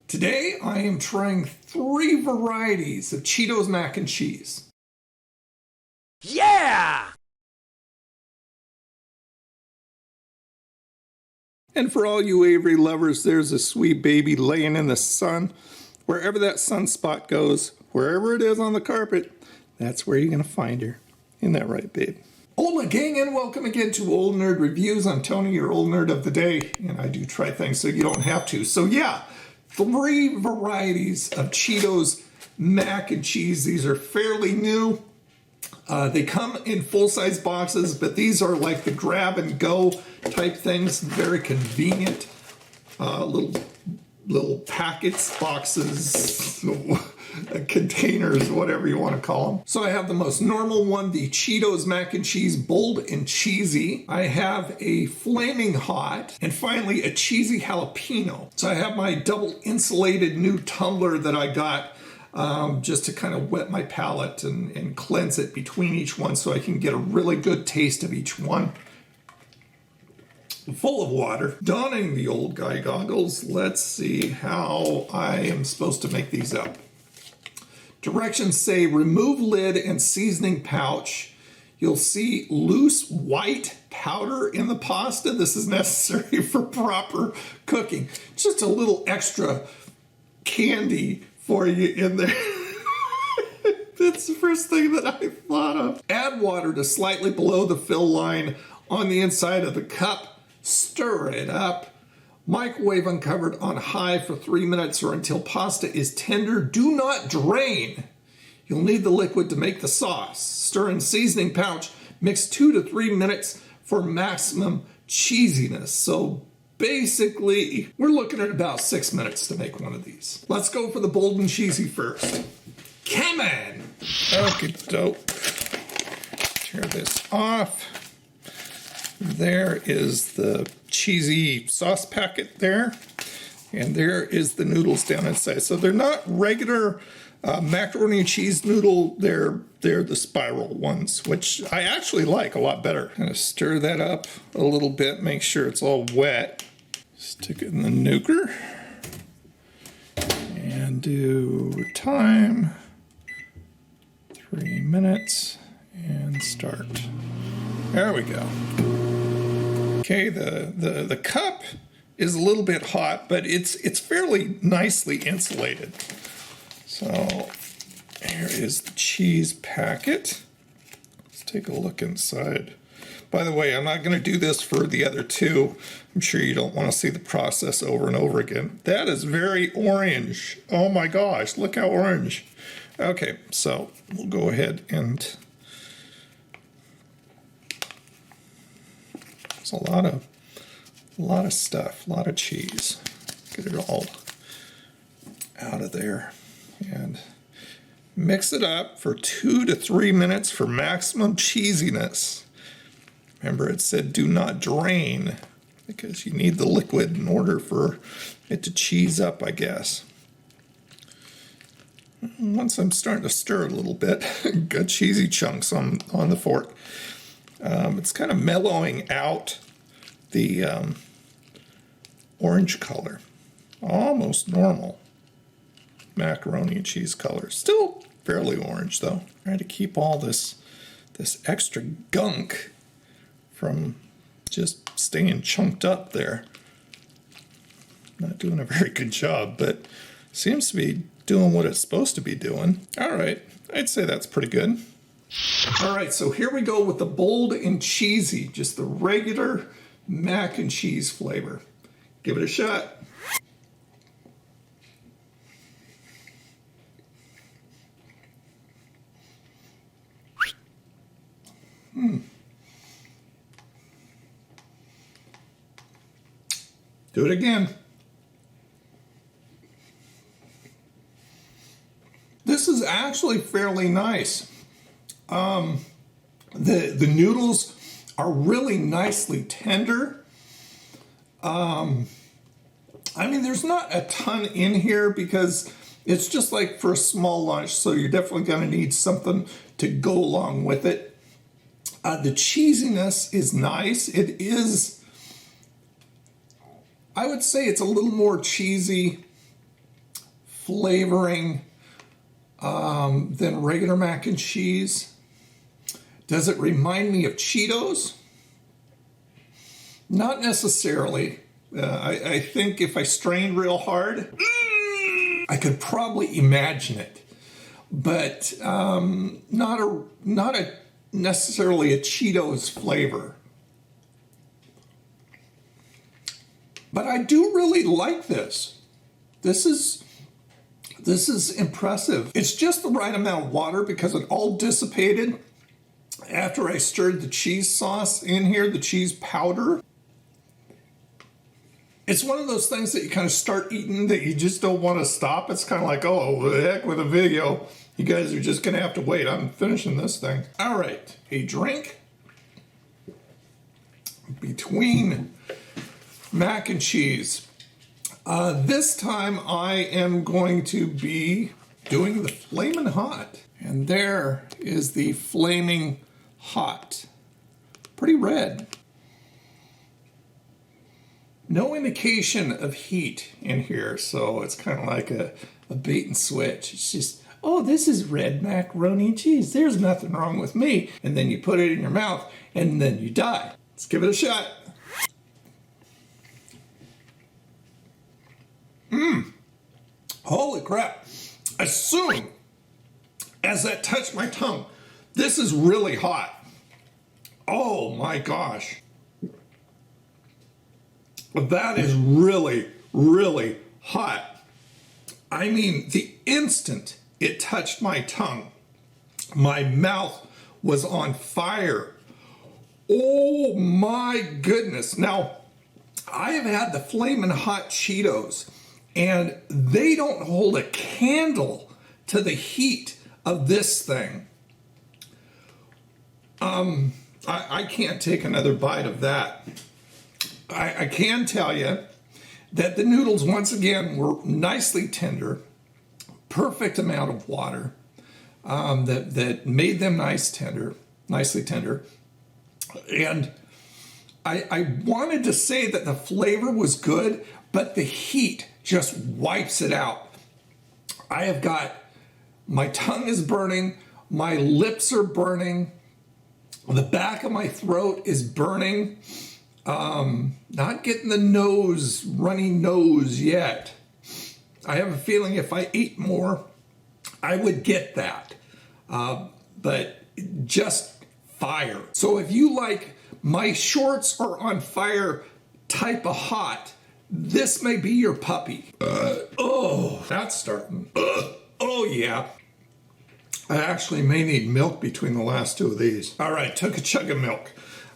Today I am trying 3 varieties of Cheetos Mac and Cheese. Yeah! And for all you Avery lovers, there's a sweet baby laying in the sun. Wherever that sunspot goes, wherever it is on the carpet, that's where you're going to find her. Isn't that right, babe? Hola gang, and welcome again to Old Nerd Reviews. I'm Tony, your old nerd of the day, and I do try things so you don't have to. So yeah, 3 varieties of Cheetos Mac and Cheese. These are fairly new. They come in full-size boxes, but these are like the grab-and-go type things. Very convenient. Little packets, boxes, containers, whatever you want to call them. So I have the most normal one, the Cheetos Mac and Cheese Bold and Cheesy. I have a Flamin Hot, and finally a Cheesy Jalapeno. So I have my double insulated new tumbler that I got just to kind of wet my palate and cleanse it between each one so I can get a really good taste of each one. Full of water. Donning the old guy goggles. Let's see how I am supposed to make these up. Directions say remove lid and seasoning pouch. You'll see loose white powder in the pasta. This is necessary for proper cooking. Just a little extra candy for you in there. That's the first thing that I thought of. Add water to slightly below the fill line on the inside of the cup. Stir it up. Microwave uncovered on high for 3 minutes or until pasta is tender. Do not drain. You'll need the liquid to make the sauce. Stir in seasoning pouch. Mix 2 to 3 minutes for maximum cheesiness. So basically, we're looking at about 6 minutes to make one of these. Let's go for the bold and cheesy first. Come on. Okay, dope. Tear this off. There is the cheesy sauce packet there, and there is the noodles down inside. So they're not regular macaroni and cheese noodle, they're the spiral ones, which I actually like a lot better. I'm gonna stir that up a little bit, make sure it's all wet. Stick it in the nuker, and do time, 3 minutes, and start. There we go. Okay, the cup is a little bit hot, but it's fairly nicely insulated. So here is the cheese packet. Let's take a look inside. By the way, I'm not going to do this for the other 2. I'm sure you don't want to see the process over and over again. That is very orange. Oh my gosh, look how orange. Okay, so we'll go ahead and it's a lot of stuff, a lot of cheese. Get it all out of there and mix it up for 2 to 3 minutes for maximum cheesiness. Remember, it said do not drain because you need the liquid in order for it to cheese up, I guess. Once I'm starting to stir a little bit, good cheesy chunks on the fork. It's kind of mellowing out the orange color. Almost normal macaroni and cheese color. Still fairly orange though. Trying to keep all this extra gunk from just staying chunked up there. Not doing a very good job, but seems to be doing what it's supposed to be doing. All right, I'd say that's pretty good. All right, so here we go with the bold and cheesy, just the regular mac and cheese flavor. Give it a shot. Do it again. This is actually fairly nice. The noodles are really nicely tender. I mean, there's not a ton in here because it's just like for a small lunch, so you're definitely going to need something to go along with it. The cheesiness is nice. It is, I would say it's a little more cheesy flavoring than regular mac and cheese. Does it remind me of Cheetos? Not necessarily. I think if I strained real hard, I could probably imagine it, but not necessarily a Cheetos flavor. But I do really like this. This is impressive. It's just the right amount of water because it all dissipated after I stirred the cheese sauce in here, the cheese powder. It's one of those things that you kind of start eating that you just don't want to stop. It's kind of like, oh, the heck with a video. You guys are just going to have to wait. I'm finishing this thing. All right, a drink between mac and cheese. This time I am going to be doing the Flamin Hot. And there is the Flaming Hot. Pretty red. No indication of heat in here, so it's kind of like a bait and switch. It's just, oh, this is red macaroni and cheese. There's nothing wrong with me. And then you put it in your mouth, and then you die. Let's give it a shot. Holy crap. As soon as that touched my tongue, this is really hot. Oh my gosh. That is really, really hot. I mean, the instant it touched my tongue, my mouth was on fire. Oh my goodness. Now, I have had the Flamin' Hot Cheetos, and they don't hold a candle to the heat of this thing. I can't take another bite of that. I can tell you that the noodles, once again, were nicely tender, perfect amount of water that made them nicely tender. And I wanted to say that the flavor was good, but the heat just wipes it out. I have got, my tongue is burning, my lips are burning, the back of my throat is burning. Not getting the runny nose yet. I have a feeling if I ate more, I would get that. But just fire. So if you like my shorts are on fire type of hot, this may be your puppy. Oh, that's starting. Oh yeah. I actually may need milk between the last two of these. All right, took a chug of milk.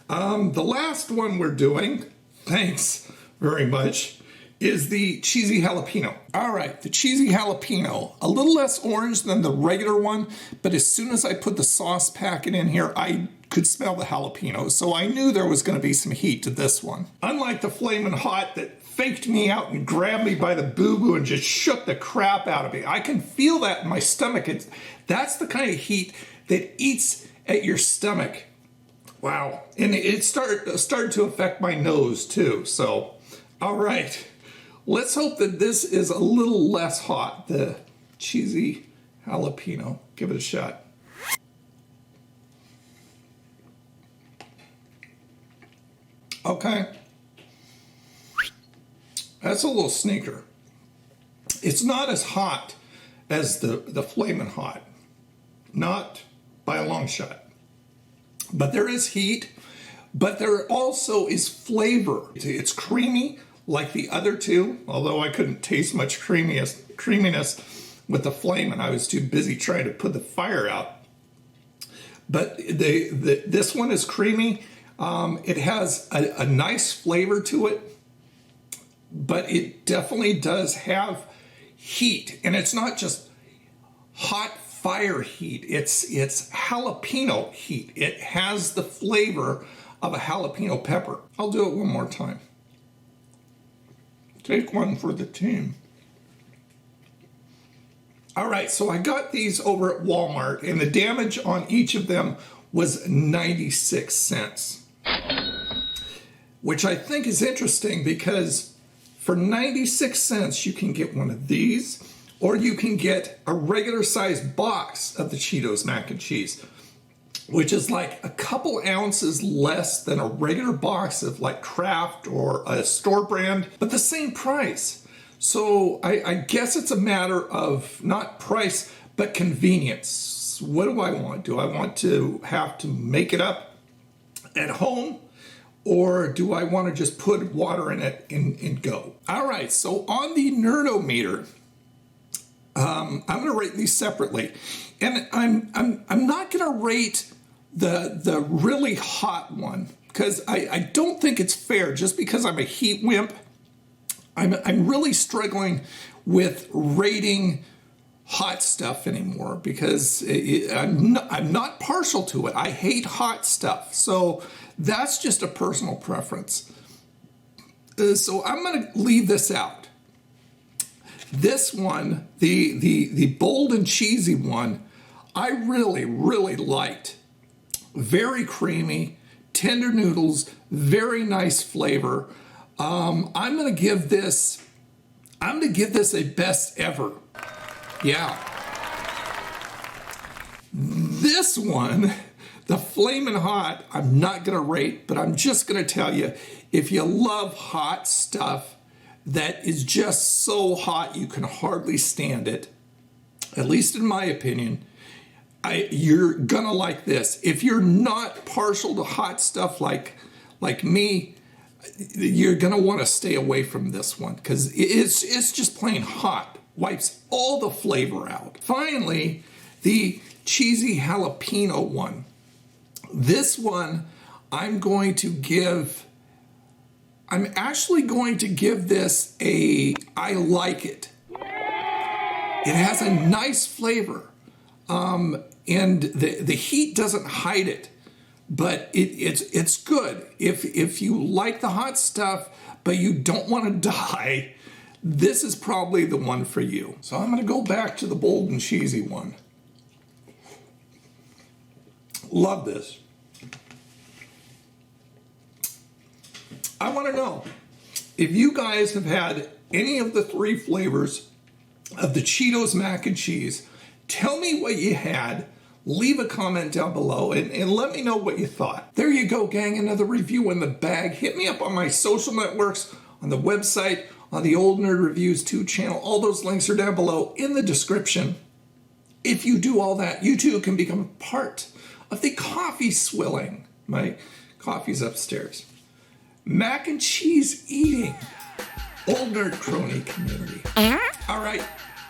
The last one we're doing, thanks very much, is the Cheesy Jalapeno. All right, the Cheesy Jalapeno, a little less orange than the regular one, but as soon as I put the sauce packet in here, I could smell the jalapeno, so I knew there was going to be some heat to this one. Unlike the Flamin' Hot that faked me out and grabbed me by the boo-boo and just shook the crap out of me, I can feel that in my stomach. That's the kind of heat that eats at your stomach. Wow. And it started to affect my nose too. So, all right. Let's hope that this is a little less hot, the Cheesy Jalapeno. Give it a shot. Okay. That's a little sneaker. It's not as hot as the Flamin' Hot. Not by a long shot. But there is heat, but there also is flavor. It's creamy like the other two, although I couldn't taste much creaminess with the Flamin'. I was too busy trying to put the fire out. But this one is creamy. It has a nice flavor to it, but it definitely does have heat. And it's not just hot fire heat, it's jalapeno heat. It has the flavor of a jalapeno pepper. I'll do it one more time. Take one for the team. All right, so I got these over at Walmart, and the damage on each of them was 96 cents, which I think is interesting because for 96 cents, you can get one of these, or you can get a regular sized box of the Cheetos Mac and Cheese, which is like a couple ounces less than a regular box of like Kraft or a store brand, but the same price. So I guess it's a matter of not price, but convenience. What do I want? Do I want to have to make it up at home? Or do I want to just put water in it and go? All right, so on the Nerdometer, I'm going to rate these separately, and I'm not going to rate the really hot one because I don't think it's fair. Just because I'm a heat wimp, I'm really struggling with rating hot stuff anymore because I'm not partial to it. I hate hot stuff, so that's just a personal preference. So I'm going to leave this out. This one, the bold and cheesy one, I really liked. Very creamy, tender noodles, very nice flavor. I'm going to give this a best ever. Yeah. This one, the Flamin Hot, I'm not going to rate, but I'm just going to tell you, if you love hot stuff that is just so hot you can hardly stand it, at least in my opinion, you're going to like this. If you're not partial to hot stuff like me, you're going to want to stay away from this one because it's just plain hot. Wipes all the flavor out. Finally, the Cheesy Jalapeno one. This one, I'm actually going to give this I like it. It has a nice flavor, and the heat doesn't hide it, but it's good. If you like the hot stuff, but you don't want to die, this is probably the one for you. So I'm going to go back to the bold and cheesy one. Love this. I want to know if you guys have had any of the 3 flavors of the Cheetos Mac and Cheese. Tell me what you had. Leave a comment down below and let me know what you thought. There you go, gang. Another review in the bag. Hit me up on my social networks, on the website, on the Old Nerd Reviews 2 channel. All those links are down below in the description. If you do all that, you too can become a part of the coffee swilling. My coffee's upstairs. Mac and cheese eating. Old Nerd Crony Community. All right.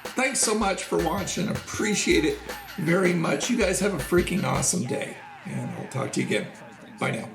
Thanks so much for watching. Appreciate it very much. You guys have a freaking awesome day. And I'll talk to you again. Bye now.